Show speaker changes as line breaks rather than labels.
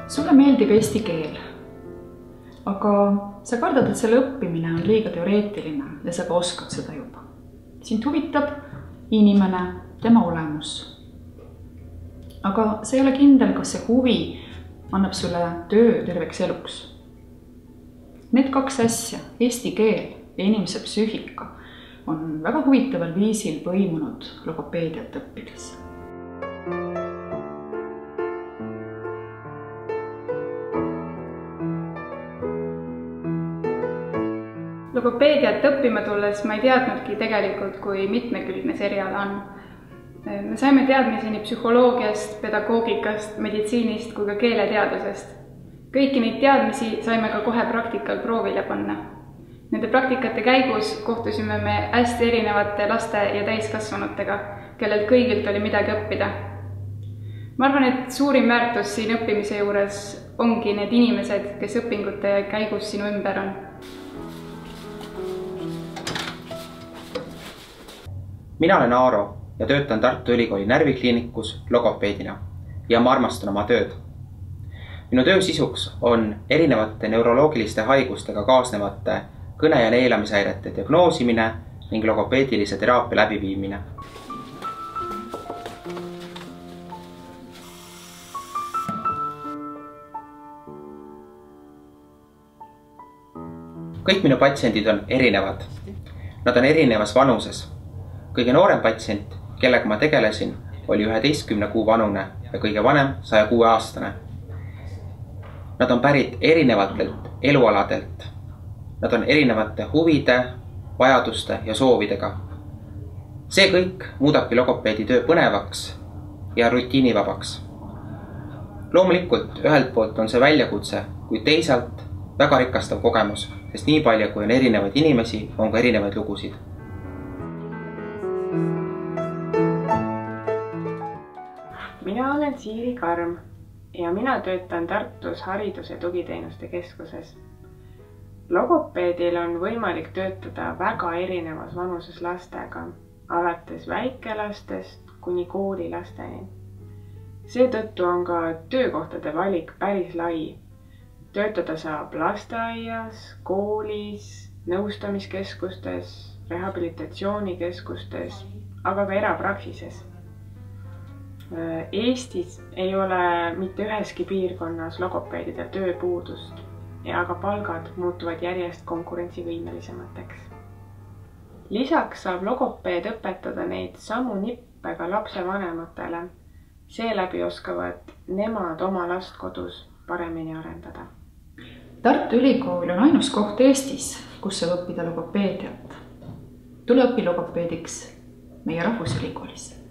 Sulle meeldib eesti keel, aga sa kardad, et selle õppimine on liiga teoreetiline ja sa ka oskad seda juba. Sind huvitab inimene, tema olemus. Aga sa ei ole kindel, kas see huvi annab sulle töö terveks eluks. Need kaks asja, eesti keel ja inimese psüühika, on väga huvitaval viisil põimunud logopeediat õppides.
Logopeediat õppima tulles ma ei teadnudki tegelikult, kui mitmekülgne see eriala on. Me saime teadmisi nii psühholoogiast, pedagoogikast, meditsiinist kui ka keeleteadusest. Kõiki neid teadmisi saime ka kohe praktikal proovile panna. Nende praktikate käigus kohtusime me hästi erinevate laste ja täiskasvanutega, kellel kõigilt oli midagi õppida. Ma arvan, et suurim väärtus siin õppimise juures ongi need inimesed, kes õpingute käigus sinu ümber on.
Mina olen Aaro ja töötan Tartu Ülikooli närvikliinikus logopeedina ja ma armastan oma tööd. Minu töö sisuks on erinevate neuroloogiliste haigustega kaasnevate kõne- ja neelamishäirete diagnoosimine ning logopeedilise teraapia läbiviimine. Kõik minu patsiendid on erinevad. Nad on erinevas vanuses. Kõige noorem patsient, kellega ma tegelesin, oli 11 kuu vanune ja kõige vanem 106-aastane. Nad on pärit erinevatelt elualadelt. Nad on erinevate huvide, vajaduste ja soovidega. See kõik muudabki logopeedi töö põnevaks ja rutiinivabaks. Loomulikult ühelt poolt on see väljakutse, kuid teisalt väga rikastav kogemus, sest nii palju, kui on erinevaid inimesi, on ka erinevaid lugusid.
Mina olen Siiri Karm ja mina töötan Tartus Haridus- ja Tugiteenuste Keskuses. Logopeedil on võimalik töötada väga erinevas vanuses lastega, alates väikelastest kuni koolilasteni. Seetõttu on ka töökohtade valik päris lai. Töötada saab lasteaias, koolis, nõustamiskeskustes, rehabilitatsioonikeskustes, aga ka erapraksises. Eestis ei ole mitte üheski piirkonnas logopeedide tööpuudust ja ka palgad muutuvad järjest konkurentsivõimelisemateks. Lisaks saab logopeed õpetada neid samu nippe ka lapsevanematele. Seeläbi oskavad nemad oma last kodus paremini arendada.
Tartu Ülikool on ainus koht Eestis, kus saab õppida logopeediat. Tule õpi logopeediks meie Rahvusülikoolis.